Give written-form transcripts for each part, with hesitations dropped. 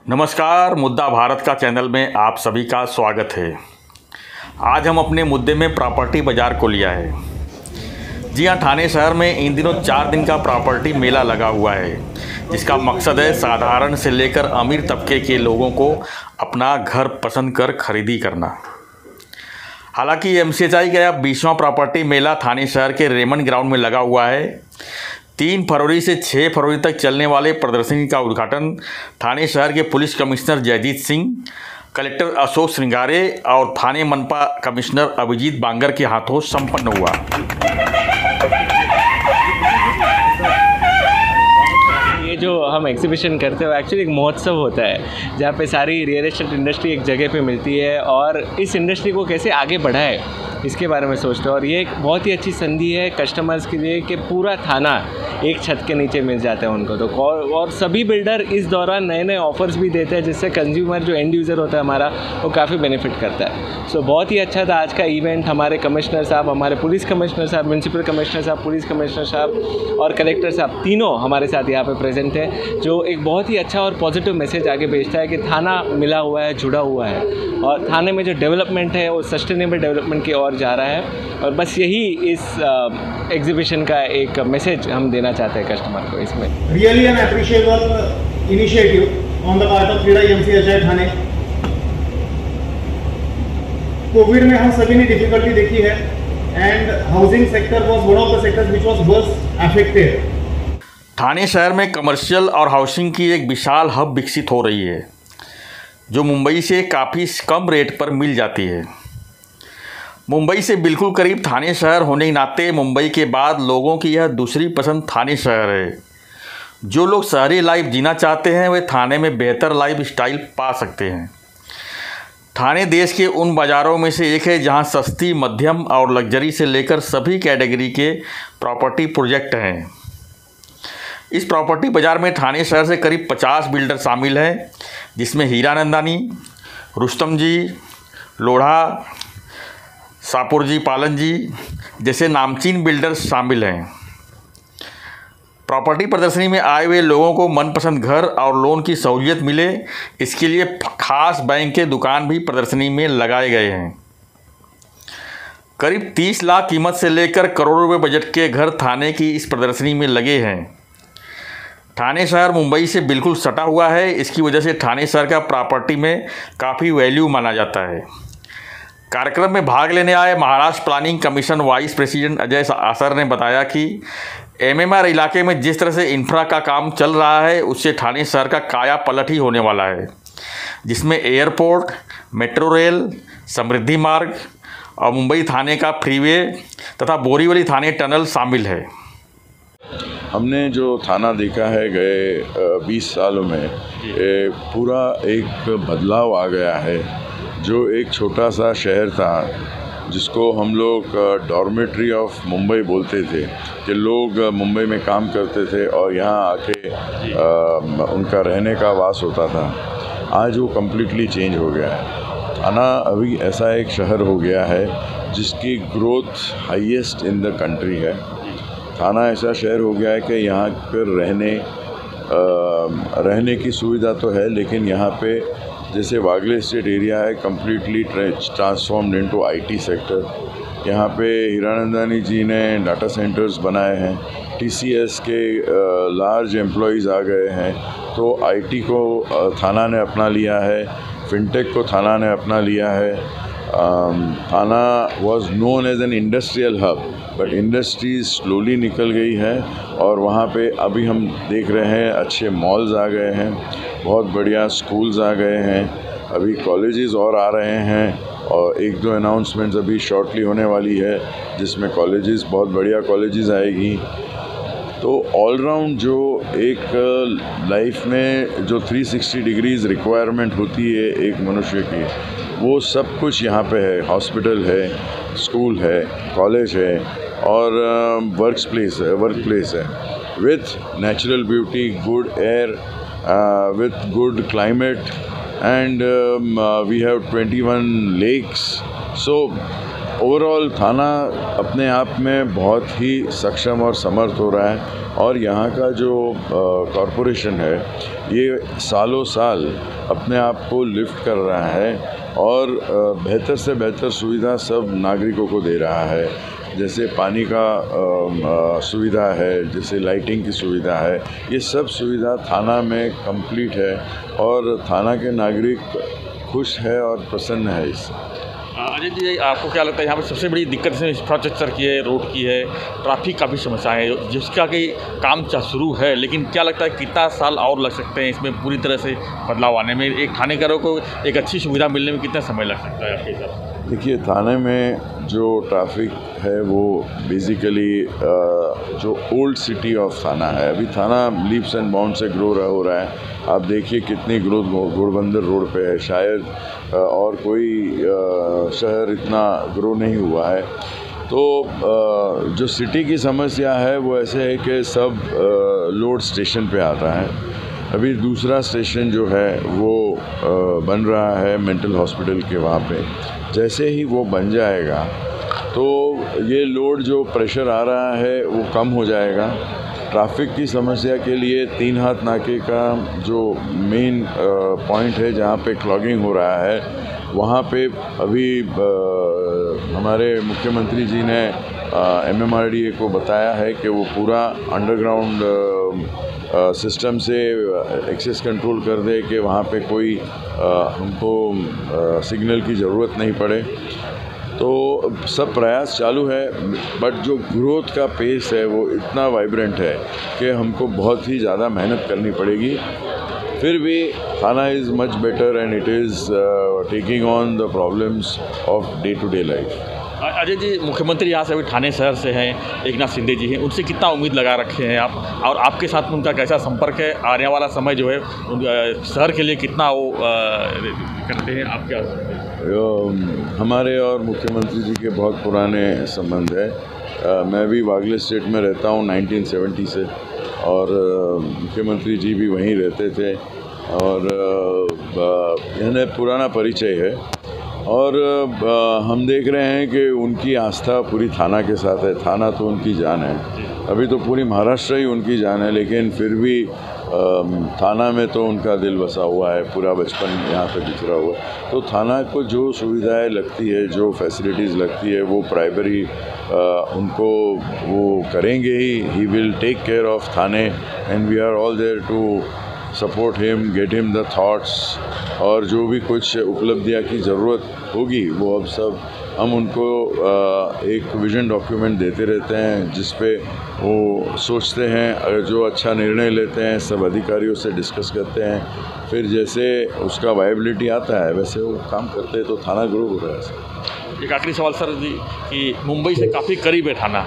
नमस्कार, मुद्दा भारत का चैनल में आप सभी का स्वागत है। आज हम अपने मुद्दे में प्रॉपर्टी बाज़ार को लिया है। जी हाँ, ठाणे शहर में इन दिनों 4 दिन का प्रॉपर्टी मेला लगा हुआ है, जिसका मकसद है साधारण से लेकर अमीर तबके के लोगों को अपना घर पसंद कर खरीदी करना। हालांकि MCHI का 20वां प्रॉपर्टी मेला ठाणे शहर के रेमंड ग्राउंड में लगा हुआ है। 3 फरवरी से 6 फरवरी तक चलने वाले प्रदर्शनी का उद्घाटन ठाणे शहर के police commissioner Jayjeet Singh, collector Ashok Shringare और ठाणे मनपा कमिश्नर अभिजीत बांगर के हाथों संपन्न हुआ। ये जो हम एग्जीबिशन करते हैं एक्चुअली एक महोत्सव होता है जहाँ पे सारी रियल एस्टेट इंडस्ट्री एक जगह पे मिलती है और इस इंडस्ट्री को कैसे आगे बढ़ाए इसके बारे में सोचते हैं। और ये एक बहुत ही अच्छी संधि है कस्टमर्स के लिए कि पूरा थाना एक छत के नीचे मिल जाता है उनको। तो और सभी बिल्डर इस दौरान नए नए ऑफर्स भी देते हैं जिससे कंज्यूमर जो एंड यूज़र होता है हमारा वो काफ़ी बेनिफिट करता है। सो बहुत ही अच्छा था आज का इवेंट। हमारे कमिश्नर साहब, हमारे पुलिस कमिश्नर साहब, म्यूनसिपल कमिश्नर साहब, पुलिस कमिश्नर साहब और कलेक्टर साहब तीनों हमारे साथ यहाँ पे प्रेजेंट है, जो एक बहुत ही अच्छा और पॉजिटिव मैसेज आगे भेजता है कि थाना मिला हुआ है, जुड़ा हुआ है और थाने में जो डेवलपमेंट है वो सस्टेनेबल डेवलपमेंट की ओर जा रहा है। और बस यही इस एग्जीबिशन का एक मैसेज हम देना चाहते हैं कस्टमर को। इसमें really an appreciable initiative on the part of क्रीडा MCHI ठाणे। कोविड में हम सभी ने डिफिकल्टी देखी है and housing sector was one of the sectors which was worst affected. Thane शहर में कमर्शियल और हाउसिंग की एक विशाल हब विकसित हो रही है, जो मुंबई से काफ़ी कम रेट पर मिल जाती है। मुंबई से बिल्कुल करीब ठाणे शहर होने के नाते मुंबई के बाद लोगों की यह दूसरी पसंद ठाणे शहर है। जो लोग शहरी लाइफ जीना चाहते हैं वे ठाणे में बेहतर लाइफ स्टाइल पा सकते हैं। ठाणे देश के उन बाज़ारों में से एक है जहां सस्ती, मध्यम और लग्जरी से लेकर सभी कैटेगरी के प्रॉपर्टी प्रोजेक्ट हैं। इस प्रॉपर्टी बाज़ार में ठाणे शहर से करीब 50 बिल्डर शामिल हैं, जिसमें हीरानंदानी, रुस्तम जी, लोढ़ा, सापुर जी, पालन जी जैसे नामचीन बिल्डर्स शामिल हैं। प्रॉपर्टी प्रदर्शनी में आए हुए लोगों को मनपसंद घर और लोन की सहूलियत मिले, इसके लिए खास बैंक के दुकान भी प्रदर्शनी में लगाए गए हैं। करीब 30 लाख कीमत से लेकर करोड़ों रुपए बजट के घर थाने की इस प्रदर्शनी में लगे हैं। ठाणे शहर मुंबई से बिल्कुल सटा हुआ है, इसकी वजह से ठाणे शहर का प्रॉपर्टी में काफ़ी वैल्यू माना जाता है। कार्यक्रम में भाग लेने आए Maharashtra planning commission vice president Ajay Asar ने बताया कि MMR इलाके में जिस तरह से इंफ्रा का काम चल रहा है उससे ठाणे शहर का काया पलट ही होने वाला है, जिसमें एयरपोर्ट, मेट्रो रेल, समृद्धि मार्ग और मुंबई थाने का फ्रीवे तथा बोरीवली थाने टनल शामिल है। हमने जो थाना देखा है गए 20 सालों में पूरा एक बदलाव आ गया है। जो एक छोटा सा शहर था जिसको हम लोग डॉर्मेट्री ऑफ मुंबई बोलते थे कि लोग मुंबई में काम करते थे और यहाँ आके उनका रहने का वास होता था, आज वो कम्प्लीटली चेंज हो गया है। थाना अभी ऐसा एक शहर हो गया है जिसकी growth highest in the country है। थाना ऐसा शहर हो गया है कि यहाँ पर रहने की सुविधा तो है, लेकिन यहाँ पे जैसे वागले स्टेट एरिया है completely transformed into IT sector. यहाँ पे हीरानंदानी जी ने डाटा सेंटर्स बनाए हैं, TCS के लार्ज एम्प्लॉयज़ आ गए हैं, तो IT को थाना ने अपना लिया है, फिनटेक को थाना ने अपना लिया है। Thana was known as an industrial hub, but industries slowly निकल गई है और वहाँ पे अभी हम देख रहे हैं अच्छे मॉल्स आ गए हैं, बहुत बढ़िया स्कूल्स आ गए हैं, अभी कॉलेजेस और आ रहे हैं और 1-2 अनाउंसमेंट्स अभी शॉर्टली होने वाली है जिसमें कॉलेजेस, बहुत बढ़िया कॉलेजेस आएगी। तो ऑलराउंड जो एक लाइफ में जो 360 डिग्रीज़ रिक्वायरमेंट होती है एक मनुष्य की, वो सब कुछ यहाँ पे है। हॉस्पिटल है, स्कूल है, कॉलेज है और वर्क प्लेस है with natural beauty, good air, with good climate and we have 21 lakes. So overall थाना अपने आप में बहुत ही सक्षम और समर्थ हो रहा है और यहाँ का जो कॉरपोरेशन है ये सालों साल अपने आप को लिफ्ट कर रहा है और बेहतर से बेहतर सुविधा सब नागरिकों को दे रहा है। जैसे पानी का सुविधा है, जैसे लाइटिंग की सुविधा है, ये सब सुविधा थाना में कंप्लीट है और थाना के नागरिक खुश है और प्रसन्न है इससे। अजय जी, आपको क्या लगता है यहाँ पर सबसे बड़ी दिक्कत इसमें इंफ्रास्ट्रक्चर की है, रोड की है, ट्रैफिक का भी समस्या है जिसका कि काम शुरू है, लेकिन क्या लगता है कितना साल और लग सकते हैं इसमें पूरी तरह से बदलाव आने में? एक थानेदारों को एक अच्छी सुविधा मिलने में कितना समय लग सकता है आपके हिसाब से? देखिए, थाने में जो ट्रैफिक है वो बेसिकली जो ओल्ड सिटी ऑफ थाना है, अभी थाना लीप्स एंड बाउंड से ग्रो हो रहा है। आप देखिए कितनी ग्रोथ घोड़बंदर रोड पे है, शायद और कोई शहर इतना ग्रो नहीं हुआ है। तो जो सिटी की समस्या है वो ऐसे है कि सब लोड स्टेशन पे आता है। अभी दूसरा स्टेशन जो है वो बन रहा है मेंटल हॉस्पिटल के वहाँ पे। जैसे ही वो बन जाएगा तो ये लोड जो प्रेशर आ रहा है वो कम हो जाएगा। ट्रैफिक की समस्या के लिए 3 हाथ नाके का जो मेन पॉइंट है जहाँ पे क्लॉगिंग हो रहा है, वहाँ पे अभी हमारे मुख्यमंत्री जी ने MMRDA को बताया है कि वो पूरा अंडरग्राउंड सिस्टम से एक्सेस कंट्रोल कर दे कि वहाँ पे कोई हमको सिग्नल की ज़रूरत नहीं पड़े। तो सब प्रयास चालू है, बट जो ग्रोथ का पेस है वो इतना वाइब्रेंट है कि हमको बहुत ही ज़्यादा मेहनत करनी पड़ेगी। फिर भी Thana is much better and it is taking on the problems of day to day life. Ajay ji, मुख्यमंत्री यहाँ से अभी ठाणे शहर से हैं, एकनाथ शिंदे जी हैं, उनसे कितना उम्मीद लगा रखे हैं आप, और आपके साथ उनका कैसा संपर्क है? आने वाला समय जो है शहर के लिए कितना वो करते हैं, आप क्या? हमारे और मुख्यमंत्री जी के बहुत पुराने संबंध है। मैं भी वागले स्टेट में रहता हूँ 1970 से, और मुख्यमंत्री जी भी वहीं रहते थे, और इन्हें पुराना परिचय है। और हम देख रहे हैं कि उनकी आस्था पूरी थाना के साथ है। थाना तो उनकी जान है, अभी तो पूरी महाराष्ट्र ही उनकी जान है, लेकिन फिर भी थाना में तो उनका दिल बसा हुआ है, पूरा बचपन यहाँ पे बिखरा हुआ है। तो थाना को जो सुविधाएं लगती है, जो फैसिलिटीज़ लगती है, वो प्राइमरी उनको वो करेंगे he will take care of Thane, and we are all there to support him, get him the thoughts, और जो भी कुछ उपलब्धियाँ की ज़रूरत होगी वो अब सब हम उनको एक विजन डॉक्यूमेंट देते रहते हैं, जिस पे वो सोचते हैं, जो अच्छा निर्णय लेते हैं सब अधिकारियों से डिस्कस करते हैं, फिर जैसे उसका वायबिलिटी आता है वैसे वो काम करते हैं, तो थाना ग्रो हो रहा है। एक आखिरी सवाल सर जी, कि मुंबई से काफ़ी करीब है थाना,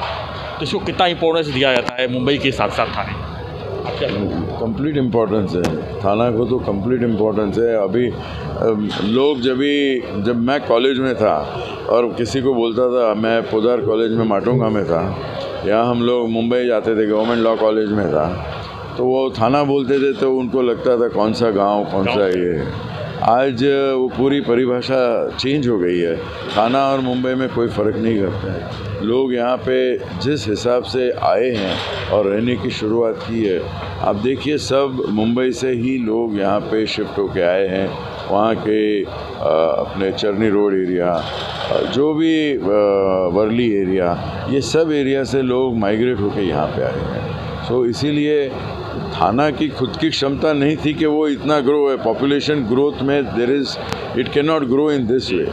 तो इसको कितना इंपॉर्टेंस दिया जाता है मुंबई के साथ साथ थाने? कंप्लीट इम्पोर्टेंस है थाना को, तो कंप्लीट इम्पोर्टेंस है। अभी लोग जब मैं कॉलेज में था और किसी को बोलता था, मैं पोदार कॉलेज में माटुंगा में था, या हम लोग मुंबई जाते थे, गवर्नमेंट लॉ कॉलेज में था, तो वो थाना बोलते थे तो उनको लगता था कौन सा गांव, कौन सा ये। आज वो पूरी परिभाषा चेंज हो गई है। थाना और मुंबई में कोई फ़र्क नहीं करता है। लोग यहाँ पे जिस हिसाब से आए हैं और रहने की शुरुआत की है, आप देखिए सब मुंबई से ही लोग यहाँ पे शिफ्ट होके आए हैं। वहाँ के अपने चरनी रोड एरिया, जो भी वर्ली एरिया, ये सब एरिया से लोग माइग्रेट होके यहाँ पे आए हैं। सो इसीलिए थाना की खुद की क्षमता नहीं थी कि वो इतना ग्रो है। पॉपुलेशन ग्रोथ में it can not grow in this way.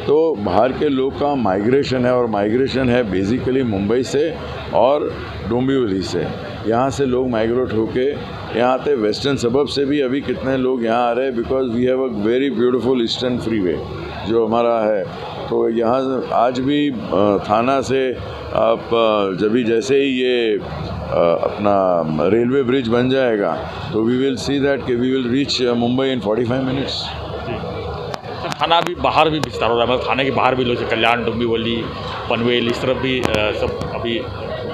तो बाहर के लोग का माइग्रेशन है, और माइग्रेशन है बेसिकली मुंबई से और डोंबिवली से। यहाँ से लोग माइग्रेट होके यहाँ आते। वेस्टर्न सबब से भी अभी कितने लोग यहाँ आ रहे हैं, because we have a very beautiful eastern freeway जो हमारा है। तो यहाँ आज भी थाना से आप जैसे ही ये अपना रेलवे ब्रिज बन जाएगा तो वी विल सी दैट कि we will reach Mumbai in 45 minutes. Thana भी बाहर भी विस्तार हो रहा है, मतलब थाने के बाहर भी लोग, कल्याण, डोंबिवली, पनवेल, इस तरफ भी सब अभी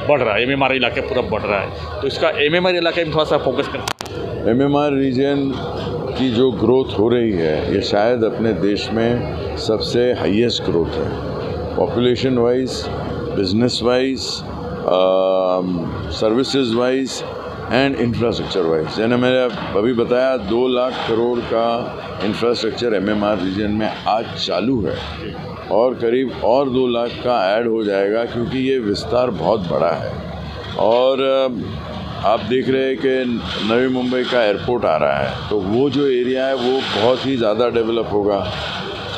बढ़ रहा है। MMR इलाके पूरा बढ़ रहा है, तो इसका MMR इलाके में थोड़ा सा फोकस कर। MMR रीजन की जो ग्रोथ हो रही है, ये शायद अपने देश में सबसे हाईएस्ट ग्रोथ है। Population wise, business wise, services wise and infrastructure wise. जैसे मैंने अभी बताया 2 लाख करोड़ का इंफ्रास्ट्रक्चर MMR रीजन में आज चालू है और करीब और 2 लाख का ऐड हो जाएगा, क्योंकि ये विस्तार बहुत बड़ा है। और आप देख रहे हैं कि नवी मुंबई का एयरपोर्ट आ रहा है, तो वो जो एरिया है वो बहुत ही ज़्यादा डेवलप होगा।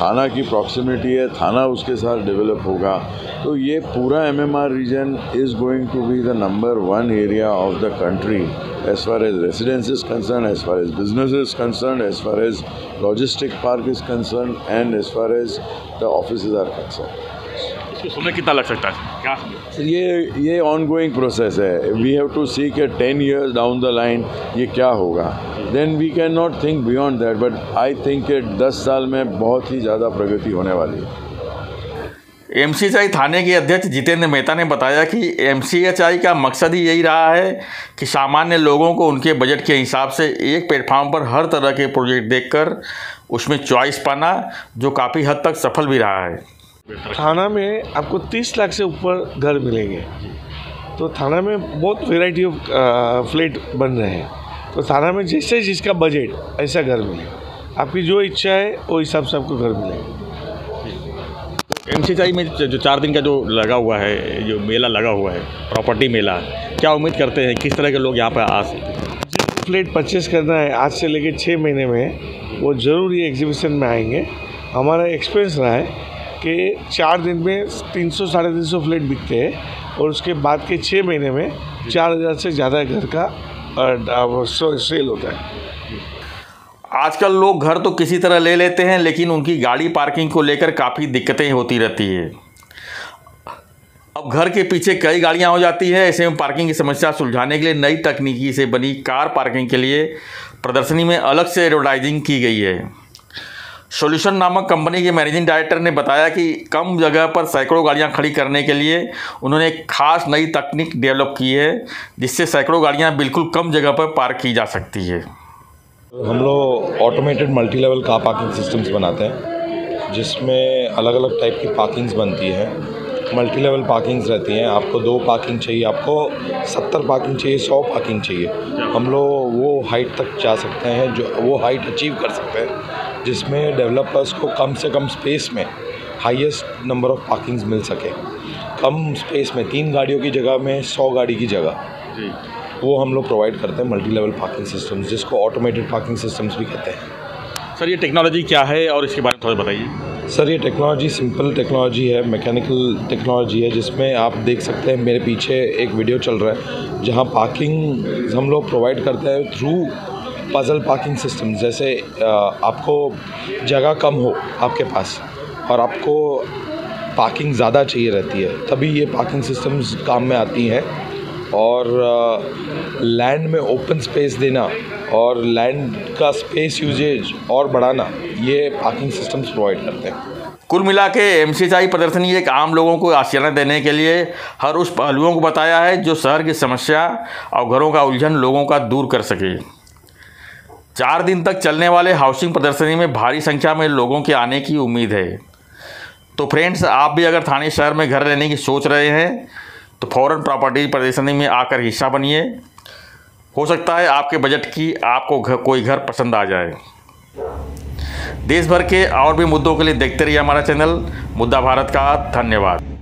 थाना की प्रॉक्सिमिटी है, थाना उसके साथ डेवलप होगा। तो ये पूरा MMR region is going to be the number 1 area of the country as far as residence is concerned, as far as business is concerned, as far as logistic park is concerned, and as far as the offices are concerned. इसको समय कितना लग सकता है, क्या? ये ongoing process है। We have to see कि 10 years डाउन द लाइन ये क्या होगा। Then we can not think beyond that, but I think कि 10 साल में बहुत ही ज़्यादा प्रगति होने वाली है। MCHI थाने के अध्यक्ष जितेंद्र मेहता ने बताया कि MCHI का मकसद ही यही रहा है कि सामान्य लोगों को उनके बजट के हिसाब से एक प्लेटफॉर्म पर हर तरह के प्रोजेक्ट देखकर उसमें चॉइस पाना, जो काफ़ी हद तक सफल भी रहा है। थाना में आपको 30 लाख से ऊपर घर मिलेंगे, तो थाना में बहुत वैरायटी ऑफ फ्लैट बन रहे हैं। तो थाना में जैसे जिसका बजट ऐसा घर मिले, आपकी जो इच्छा है वो हिसाब से आपको घर मिलेगा। MCHI में जो 4 दिन का जो लगा हुआ है, जो मेला लगा हुआ है, प्रॉपर्टी मेला, क्या उम्मीद करते हैं किस तरह के लोग यहाँ पर आ सकते हैं? जिसको फ्लैट परचेस करना है आज से लेके 6 महीने में, वो ज़रूर ये एग्जीबिशन में आएंगे। हमारा एक्सपीरियंस रहा है कि 4 दिन में 300 साढ़े 300 फ्लैट बिकते हैं और उसके बाद के 6 महीने में 4000 से ज़्यादा घर का सेल होता है। आजकल लोग घर तो किसी तरह ले लेते हैं, लेकिन उनकी गाड़ी पार्किंग को लेकर काफ़ी दिक्कतें होती रहती है। अब घर के पीछे कई गाड़ियां हो जाती है। ऐसे में पार्किंग की समस्या सुलझाने के लिए नई तकनीकी से बनी कार पार्किंग के लिए प्रदर्शनी में अलग से एडवर्टाइजिंग की गई है। सॉल्यूशन नामक कंपनी के मैनेजिंग डायरेक्टर ने बताया कि कम जगह पर सैकड़ों गाड़ियां खड़ी करने के लिए उन्होंने एक खास नई तकनीक डेवलप की है, जिससे सैकड़ों गाड़ियां बिल्कुल कम जगह पर पार्क की जा सकती है। हम लोग automated multi level car parking systems बनाते हैं, जिसमें अलग अलग टाइप की पार्किंग्स बनती हैं। मल्टी लेवल पार्किंग्स रहती हैं। आपको 2 पार्किंग चाहिए, आपको 70 पार्किंग चाहिए, 100 पार्किंग चाहिए। हम लोग वो हाइट तक जा सकते हैं, जो वो हाइट अचीव कर सकते हैं, जिसमें डेवलपर्स को कम से कम स्पेस में हाईएस्ट नंबर ऑफ पार्किंग्स मिल सके। कम स्पेस में 3 गाड़ियों की जगह में 100 गाड़ी की जगह, वो हम लोग प्रोवाइड करते हैं मल्टी लेवल पार्किंग सिस्टम्स, जिसको ऑटोमेटेड पार्किंग सिस्टम्स भी कहते हैं। सर, ये टेक्नोलॉजी क्या है और इसके बारे में थोड़ा बताइए। सर, ये टेक्नोलॉजी सिंपल टेक्नोलॉजी है, मैकेनिकल टेक्नोलॉजी है, जिसमें आप देख सकते हैं मेरे पीछे एक वीडियो चल रहा है, जहाँ पार्किंग हम लोग प्रोवाइड करते हैं थ्रू पजल पार्किंग सिस्टम। जैसे आपको जगह कम हो आपके पास और आपको पार्किंग ज़्यादा चाहिए रहती है, तभी ये पार्किंग सिस्टम्स काम में आती हैं। और लैंड में ओपन स्पेस देना और लैंड का स्पेस यूजेज और बढ़ाना, ये पार्किंग सिस्टम्स प्रोवाइड करते हैं। कुल मिला के MCHI प्रदर्शनी एक आम लोगों को आश्चर्य देने के लिए हर उस पहलुओं को बताया है जो शहर की समस्या और घरों का उलझन लोगों का दूर कर सके। 4 दिन तक चलने वाले हाउसिंग प्रदर्शनी में भारी संख्या में लोगों के आने की उम्मीद है। तो फ्रेंड्स, आप भी अगर थाने शहर में घर लेने की सोच रहे हैं तो फ़ौरन प्रॉपर्टी प्रदर्शनी में आकर हिस्सा बनिए। हो सकता है आपके बजट की आपको कोई घर पसंद आ जाए। देश भर के और भी मुद्दों के लिए देखते रहिए हमारा चैनल मुद्दा भारत का। धन्यवाद।